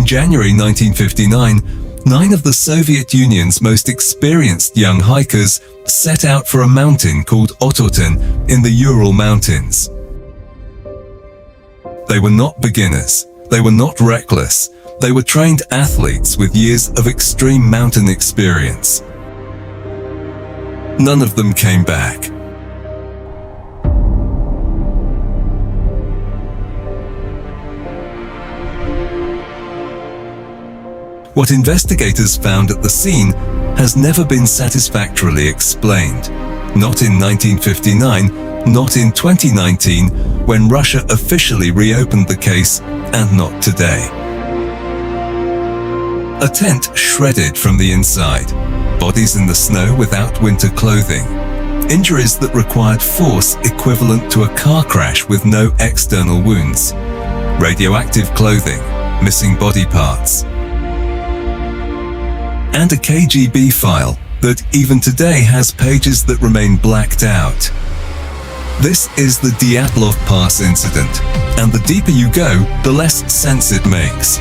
In January 1959, 9 of the Soviet Union's most experienced young hikers set out for a mountain called Otorten in the Ural Mountains. They were not beginners, they were not reckless, they were trained athletes with years of extreme mountain experience. None of them came back. What investigators found at the scene has never been satisfactorily explained. Not in 1959, not in 2019, when Russia officially reopened the case, and not today. A tent shredded from the inside, bodies in the snow without winter clothing, injuries that required force equivalent to a car crash with no external wounds, radioactive clothing, missing body parts, and a KGB file that even today has pages that remain blacked out. This is the Dyatlov Pass Incident, and the deeper you go, the less sense it makes.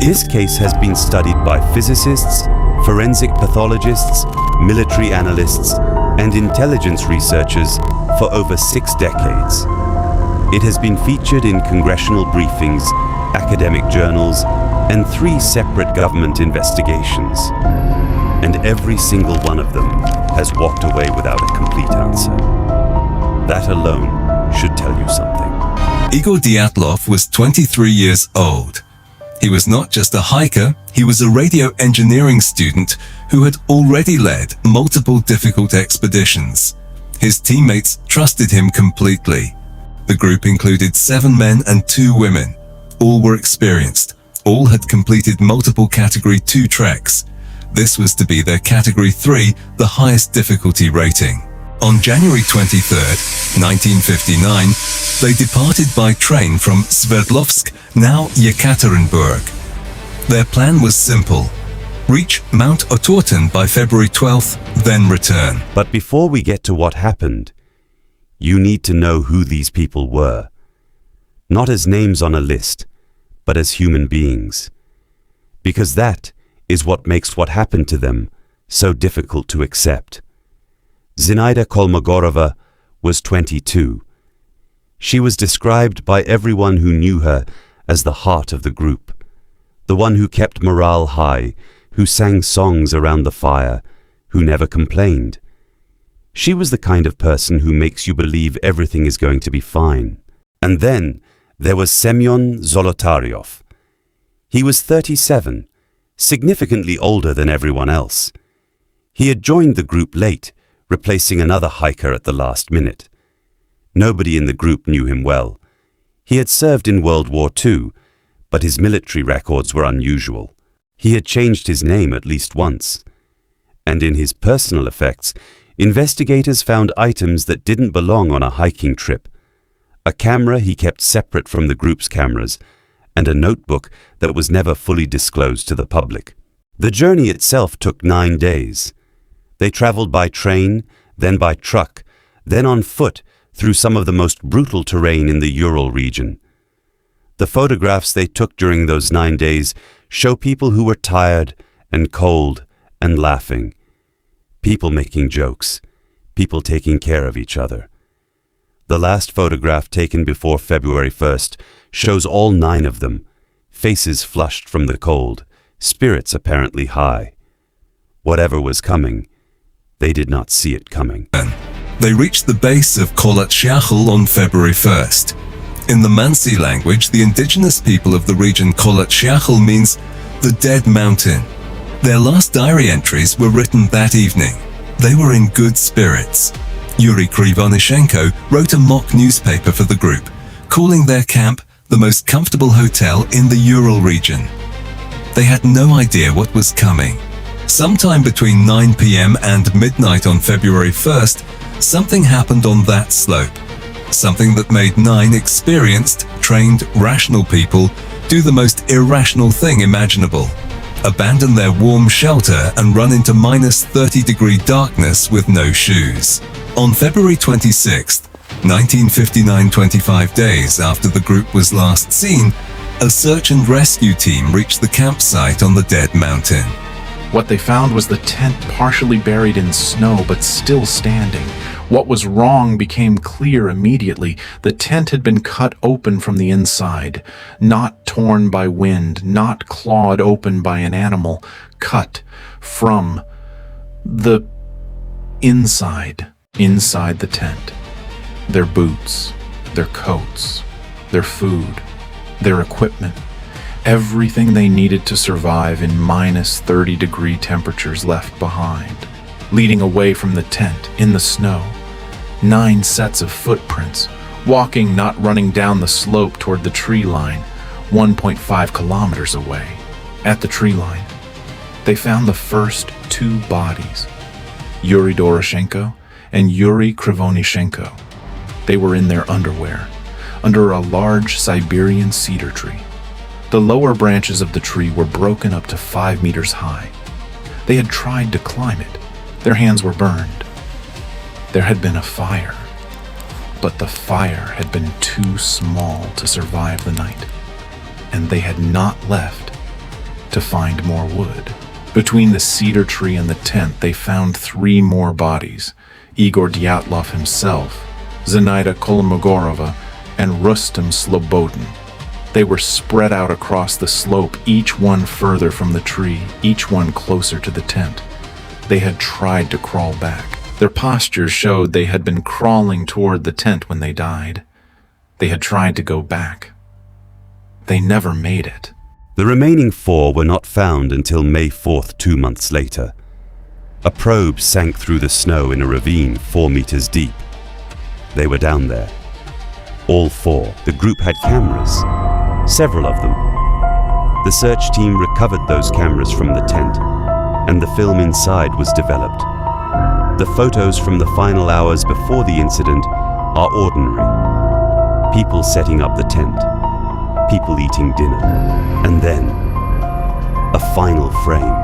This case has been studied by physicists, forensic pathologists, military analysts, and intelligence researchers for over 6 decades. It has been featured in congressional briefings, academic journals, and 3 separate government investigations. And every single one of them has walked away without a complete answer. That alone should tell you something. Igor Dyatlov was 23 years old. He was not just a hiker, he was a radio engineering student who had already led multiple difficult expeditions. His teammates trusted him completely. The group included 7 men and 2 women. All were experienced. All had completed multiple Category 2 treks. This was to be their Category 3, the highest difficulty rating. On January 23, 1959, they departed by train from Sverdlovsk, now Yekaterinburg. Their plan was simple: reach Mount Otorten by February 12th, then return. But before we get to what happened, you need to know who these people were. Not as names on a list, but as human beings. Because that is what makes what happened to them so difficult to accept. Zinaida Kolmogorova was 22. She was described by everyone who knew her as the heart of the group, the one who kept morale high, who sang songs around the fire, who never complained. She was the kind of person who makes you believe everything is going to be fine. And then there was Semyon Zolotaryov. He was 37, significantly older than everyone else. He had joined the group late, replacing another hiker at the last minute. Nobody in the group knew him well. He had served in World War II, but his military records were unusual. He had changed his name at least once. And in his personal effects, investigators found items that didn't belong on a hiking trip. A camera he kept separate from the group's cameras, and a notebook that was never fully disclosed to the public. The journey itself took 9 days. They traveled by train, then by truck, then on foot through some of the most brutal terrain in the Ural region. The photographs they took during those 9 days show people who were tired and cold and laughing. People making jokes, people taking care of each other. The last photograph taken before February 1st shows all 9 of them, faces flushed from the cold, spirits apparently high. Whatever was coming, they did not see it coming. They reached the base of Kolotshyakhl on February 1st. In the Mansi language, the indigenous people of the region Kolotshyakhl means the dead mountain. Their last diary entries were written that evening. They were in good spirits. Yuri Krivonishenko wrote a mock newspaper for the group, calling their camp the most comfortable hotel in the Ural region. They had no idea what was coming. Sometime between 9 p.m. and midnight on February 1st, something happened on that slope. Something that made 9 experienced, trained, rational people do the most irrational thing imaginable: abandon their warm shelter and run into minus 30-degree darkness with no shoes. On February 26th, 1959, 25 days after the group was last seen, A search and rescue team reached the campsite on the dead mountain. What they found was the tent partially buried in snow but still standing. What was wrong became clear immediately. The tent had been cut open from the inside, not torn by wind, not clawed open by an animal, cut from the inside the tent. Their boots, their coats, their food, their equipment, everything they needed to survive in minus 30-degree temperatures left behind. Leading away from the tent, in the snow, 9 sets of footprints, walking, not running down the slope toward the tree line, 1.5 kilometers away. At the tree line, they found the first 2 bodies, Yuri Doroshenko and Yuri Krivonishenko. They were in their underwear, under a large Siberian cedar tree. The lower branches of the tree were broken up to 5 meters high. They had tried to climb it. Their hands were burned. There had been a fire, but the fire had been too small to survive the night, and they had not left to find more wood. Between the cedar tree and the tent, they found 3 more bodies: Igor Dyatlov himself, Zenaida Kolmogorova, and Rustem Slobodin. They were spread out across the slope, each one further from the tree, each one closer to the tent. They had tried to crawl back. Their postures showed they had been crawling toward the tent when they died. They had tried to go back. They never made it. The remaining 4 were not found until May 4th, 2 months later. A probe sank through the snow in a ravine 4 meters deep. They were down there. All 4. The group had cameras, several of them. The search team recovered those cameras from the tent, and the film inside was developed. The photos from the final hours before the incident are ordinary. People setting up the tent, people eating dinner, and then a final frame,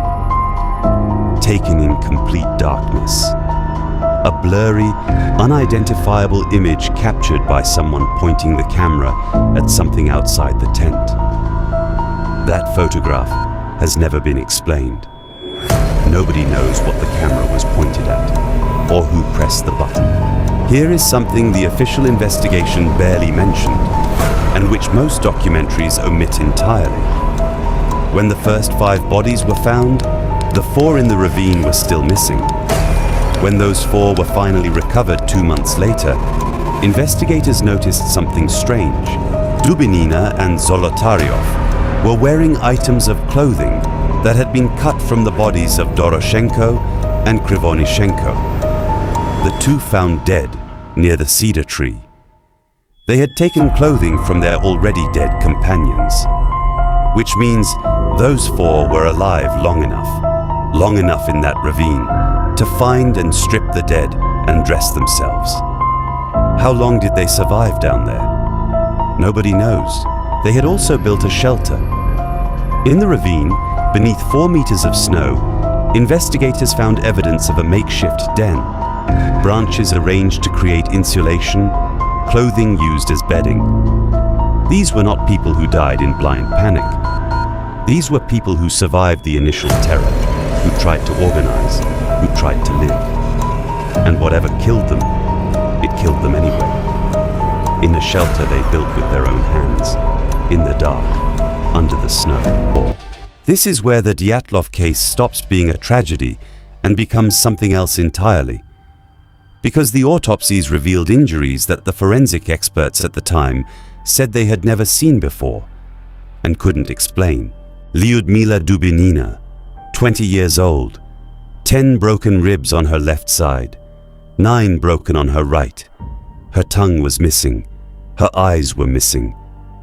taken in complete darkness. A blurry, unidentifiable image captured by someone pointing the camera at something outside the tent. That photograph has never been explained. Nobody knows what the camera was pointed at, or who pressed the button. Here is something the official investigation barely mentioned, and which most documentaries omit entirely. When the first 5 bodies were found, the 4 in the ravine were still missing. When those 4 were finally recovered 2 months later, investigators noticed something strange. Dubinina and Zolotaryov were wearing items of clothing that had been cut from the bodies of Doroshenko and Krivonishenko, the 2 found dead near the cedar tree. They had taken clothing from their already dead companions, which means those 4 were alive long enough in that ravine to find and strip the dead and dress themselves. How long did they survive down there? Nobody knows. They had also built a shelter. In the ravine, beneath 4 meters of snow, investigators found evidence of a makeshift den. Branches arranged to create insulation, clothing used as bedding. These were not people who died in blind panic. These were people who survived the initial terror, who tried to organize, who tried to live. And whatever killed them, it killed them anyway. In a shelter they built with their own hands, in the dark, under the snow. This is where the Dyatlov case stops being a tragedy and becomes something else entirely. Because the autopsies revealed injuries that the forensic experts at the time said they had never seen before and couldn't explain. Lyudmila Dubinina, 20 years old, 10 broken ribs on her left side, 9 broken on her right. Her tongue was missing, her eyes were missing,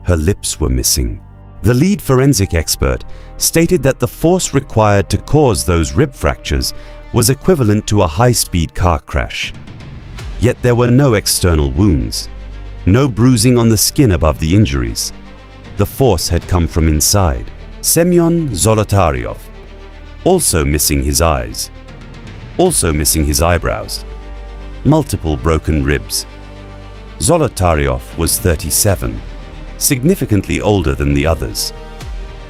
her lips were missing. The lead forensic expert stated that the force required to cause those rib fractures was equivalent to a high-speed car crash. Yet there were no external wounds, no bruising on the skin above the injuries. The force had come from inside. Semyon Zolotaryov, also missing his eyes, also missing his eyebrows, multiple broken ribs. Zolotaryov was 37, significantly older than the others.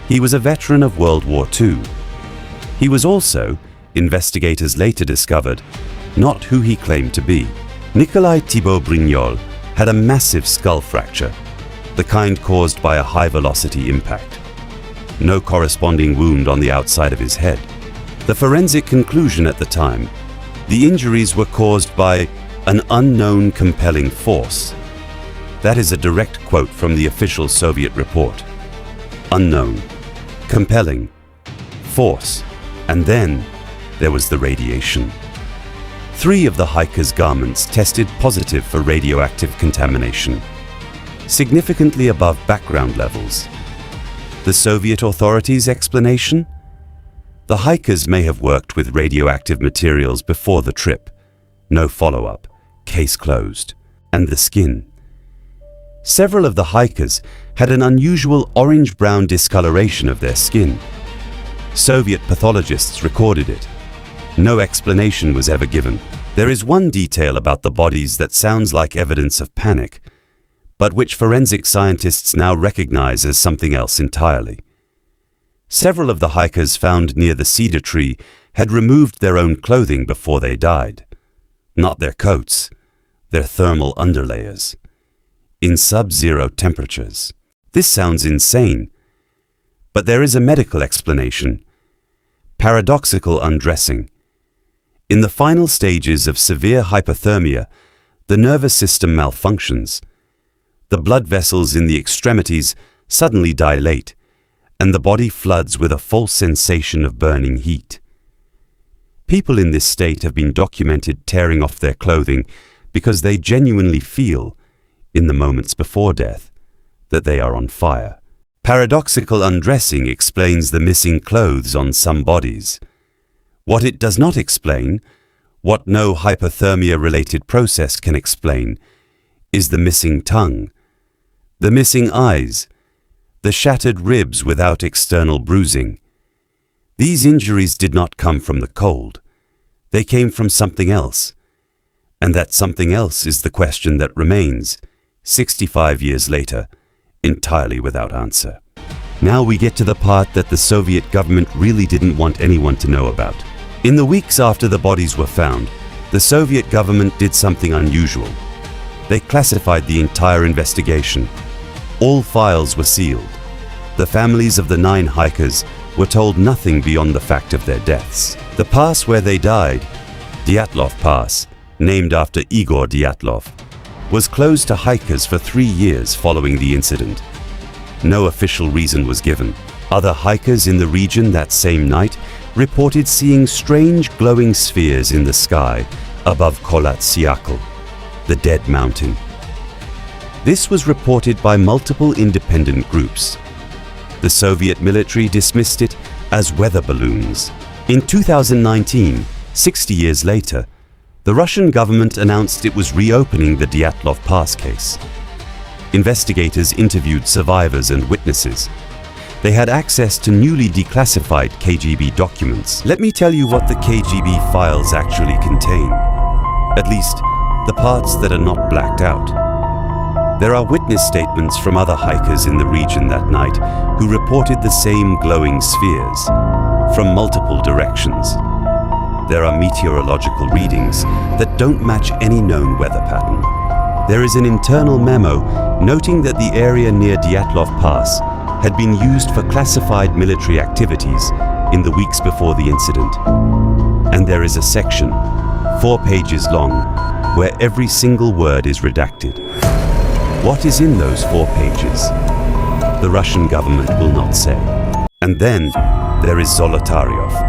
He was a veteran of World War II. He was also, investigators later discovered, not who he claimed to be. Nikolai Thibault Brignol had a massive skull fracture, the kind caused by a high-velocity impact. No corresponding wound on the outside of his head. The forensic conclusion at the time, the injuries were caused by an unknown compelling force. That is a direct quote from the official Soviet report. Unknown, compelling, force, and then there was the radiation. 3 of the hikers' garments tested positive for radioactive contamination, significantly above background levels. The Soviet authorities' explanation? The hikers may have worked with radioactive materials before the trip. No follow-up, case closed. And the skin. Several of the hikers had an unusual orange-brown discoloration of their skin. Soviet pathologists recorded it. No explanation was ever given. There is one detail about the bodies that sounds like evidence of panic, but which forensic scientists now recognize as something else entirely. Several of the hikers found near the cedar tree had removed their own clothing before they died. Not their coats, their thermal underlayers. In sub-zero temperatures. This sounds insane, but there is a medical explanation. Paradoxical undressing. In the final stages of severe hypothermia, the nervous system malfunctions. The blood vessels in the extremities suddenly dilate, and the body floods with a false sensation of burning heat. People in this state have been documented tearing off their clothing because they genuinely feel, in the moments before death, that they are on fire. Paradoxical undressing explains the missing clothes on some bodies. What it does not explain, what no hypothermia-related process can explain, is the missing tongue, the missing eyes, the shattered ribs without external bruising. These injuries did not come from the cold. They came from something else. And that something else is the question that remains, 65 years later, entirely without answer. Now we get to the part that the Soviet government really didn't want anyone to know about. In the weeks after the bodies were found, the Soviet government did something unusual. They classified the entire investigation. All files were sealed. The families of the 9 hikers were told nothing beyond the fact of their deaths. The pass where they died, Dyatlov Pass, named after Igor Dyatlov, was closed to hikers for 3 years following the incident. No official reason was given. Other hikers in the region that same night reported seeing strange glowing spheres in the sky above Kholat Syakhl, the Dead Mountain. This was reported by multiple independent groups. The Soviet military dismissed it as weather balloons. In 2019, 60 years later, the Russian government announced it was reopening the Dyatlov Pass case. Investigators interviewed survivors and witnesses. They had access to newly declassified KGB documents. Let me tell you what the KGB files actually contain. At least, the parts that are not blacked out. There are witness statements from other hikers in the region that night who reported the same glowing spheres from multiple directions. There are meteorological readings that don't match any known weather pattern. There is an internal memo noting that the area near Dyatlov Pass had been used for classified military activities in the weeks before the incident. And there is a section, 4 pages long, where every single word is redacted. What is in those 4 pages? The Russian government will not say. And then there is Zolotaryov.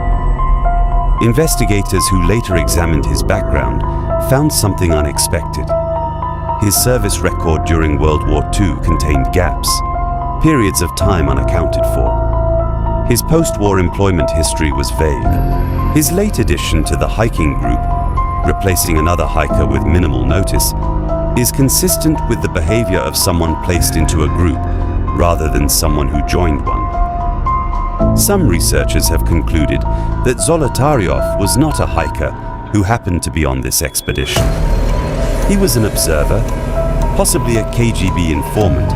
Investigators who later examined his background found something unexpected. His service record during World War II contained gaps, periods of time unaccounted for. His post-war employment history was vague. His late addition to the hiking group, replacing another hiker with minimal notice, is consistent with the behavior of someone placed into a group rather than someone who joined one. Some researchers have concluded that Zolotaryov was not a hiker who happened to be on this expedition. He was an observer, possibly a KGB informant,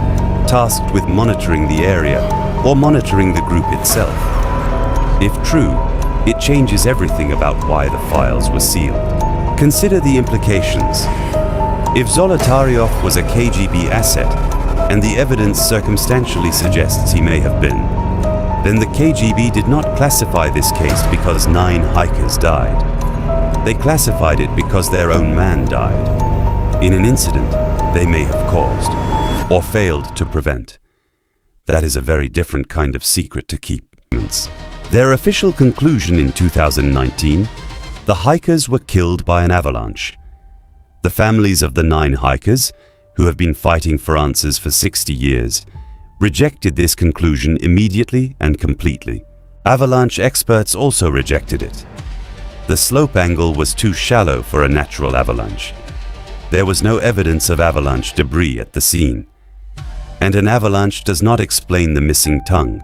tasked with monitoring the area or monitoring the group itself. If true, it changes everything about why the files were sealed. Consider the implications. If Zolotaryov was a KGB asset, and the evidence circumstantially suggests he may have been, then the KGB did not classify this case because 9 hikers died. They classified it because their own man died, in an incident they may have caused, or failed to prevent. That is a very different kind of secret to keep. Their official conclusion in 2019, the hikers were killed by an avalanche. The families of the 9 hikers, who have been fighting for answers for 60 years, rejected this conclusion immediately and completely. Avalanche experts also rejected it. The slope angle was too shallow for a natural avalanche. There was no evidence of avalanche debris at the scene. And an avalanche does not explain the missing tongue.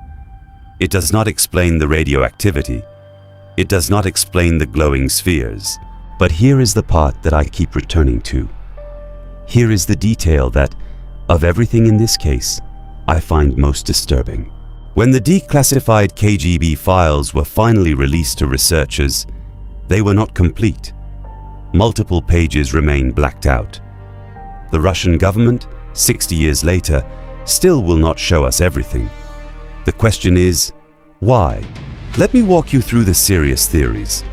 It does not explain the radioactivity. It does not explain the glowing spheres. But here is the part that I keep returning to. Here is the detail that, of everything in this case, I find most disturbing. When the declassified KGB files were finally released to researchers, they were not complete. Multiple pages remain blacked out. The Russian government, 60 years later, still will not show us everything. The question is, why? Let me walk you through the serious theories,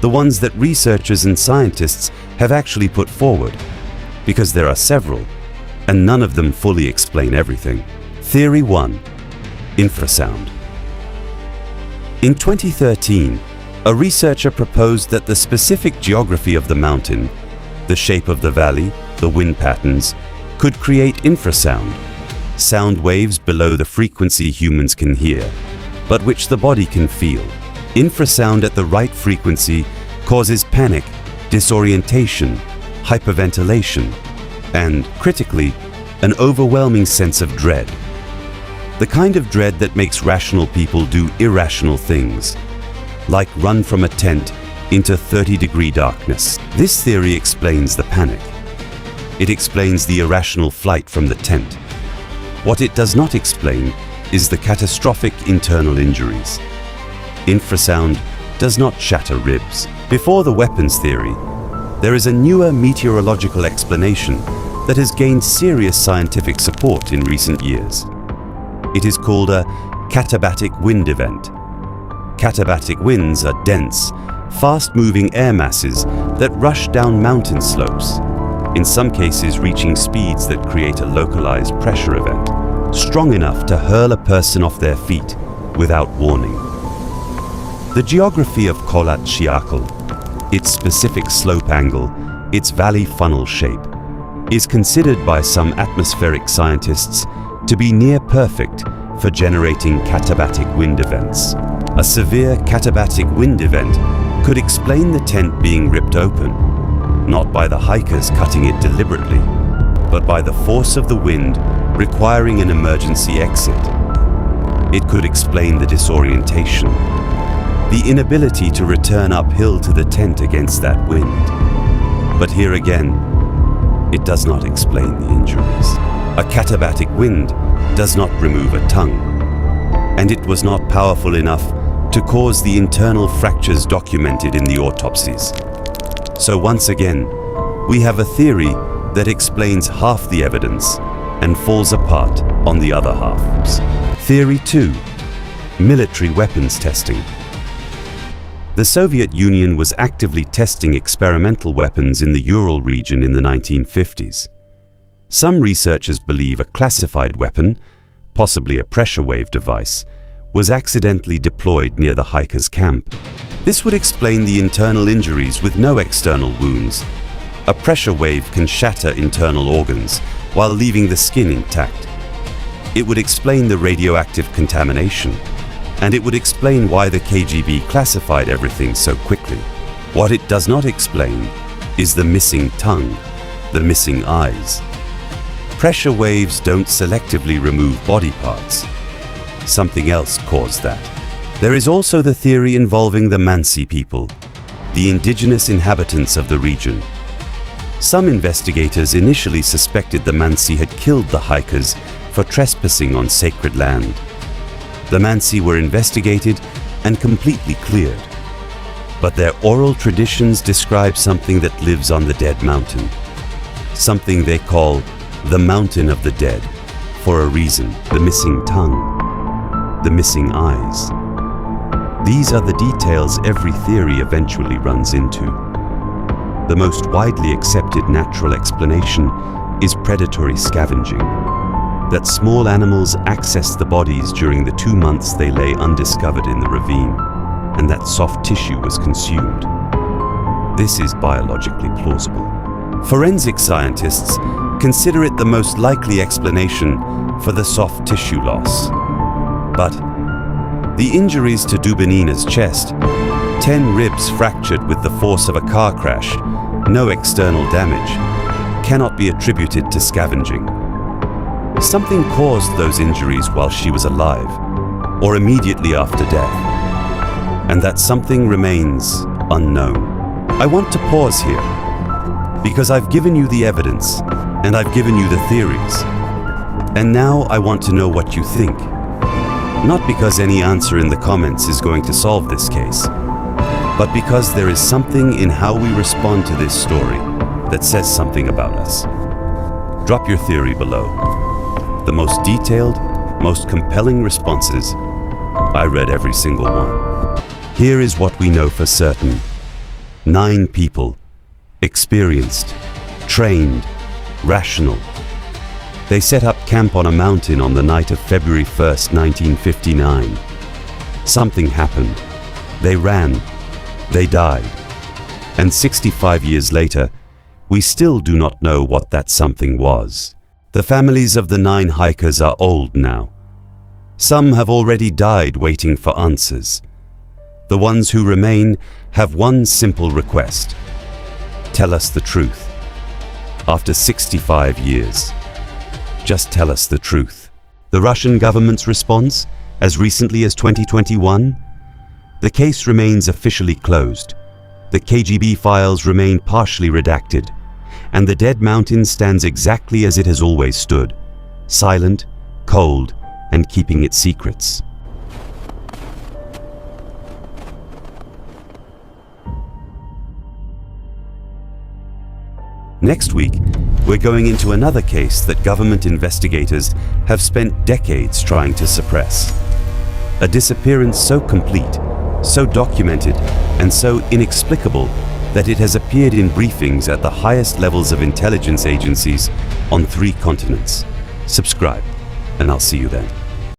the ones that researchers and scientists have actually put forward, because there are several, and none of them fully explain everything. Theory 1. Infrasound. In 2013, a researcher proposed that the specific geography of the mountain, the shape of the valley, the wind patterns, could create infrasound, sound waves below the frequency humans can hear, but which the body can feel. Infrasound at the right frequency causes panic, disorientation, hyperventilation, and, critically, an overwhelming sense of dread. The kind of dread that makes rational people do irrational things, like run from a tent into 30-degree darkness. This theory explains the panic. It explains the irrational flight from the tent. What it does not explain is the catastrophic internal injuries. Infrasound does not shatter ribs. Before the weapons theory, there is a newer meteorological explanation that has gained serious scientific support in recent years. It is called a katabatic wind event. Katabatic winds are dense, fast-moving air masses that rush down mountain slopes, in some cases reaching speeds that create a localized pressure event, strong enough to hurl a person off their feet without warning. The geography of Kholat Syakhl, its specific slope angle, its valley funnel shape, is considered by some atmospheric scientists to be near perfect for generating katabatic wind events. A severe katabatic wind event could explain the tent being ripped open, not by the hikers cutting it deliberately, but by the force of the wind requiring an emergency exit. It could explain the disorientation, the inability to return uphill to the tent against that wind. But here again, it does not explain the injuries. A katabatic wind does not remove a tongue, and it was not powerful enough to cause the internal fractures documented in the autopsies. So once again, we have a theory that explains half the evidence and falls apart on the other half. Theory 2. Military weapons testing. The Soviet Union was actively testing experimental weapons in the Ural region in the 1950s. Some researchers believe a classified weapon, possibly a pressure wave device, was accidentally deployed near the hikers' camp. This would explain the internal injuries with no external wounds. A pressure wave can shatter internal organs while leaving the skin intact. It would explain the radioactive contamination, and it would explain why the KGB classified everything so quickly. What it does not explain is the missing tongue, the missing eyes. Pressure waves don't selectively remove body parts. Something else caused that. There is also the theory involving the Mansi people, the indigenous inhabitants of the region. Some investigators initially suspected the Mansi had killed the hikers for trespassing on sacred land. The Mansi were investigated and completely cleared. But their oral traditions describe something that lives on the dead mountain. Something they call the Mountain of the Dead, for a reason: the missing tongue, the missing eyes. These are the details every theory eventually runs into. The most widely accepted natural explanation is predatory scavenging, that small animals access the bodies during the 2 months they lay undiscovered in the ravine, and that soft tissue was consumed. This is biologically plausible. Forensic scientists consider it the most likely explanation for the soft tissue loss. But the injuries to Dubinina's chest, 10 ribs fractured with the force of a car crash, no external damage, cannot be attributed to scavenging. Something caused those injuries while she was alive, or immediately after death. And that something remains unknown. I want to pause here, because I've given you the evidence, and I've given you the theories. And now I want to know what you think. Not because any answer in the comments is going to solve this case, but because there is something in how we respond to this story that says something about us. Drop your theory below. The most detailed, most compelling responses, I read every single one. Here is what we know for certain. 9 people, experienced, trained, rational. They set up camp on a mountain on the night of February 1st, 1959. Something happened. They ran. They died. And 65 years later, we still do not know what that something was. The families of the 9 hikers are old now. Some have already died waiting for answers. The ones who remain have one simple request: tell us the truth. After 65 years, just tell us the truth. The Russian government's response, as recently as 2021? The case remains officially closed. The KGB files remain partially redacted, and the dead mountain stands exactly as it has always stood: silent, cold, and keeping its secrets. Next week, we're going into another case that government investigators have spent decades trying to suppress. A disappearance so complete, so documented, and so inexplicable that it has appeared in briefings at the highest levels of intelligence agencies on 3 continents. Subscribe, and I'll see you then.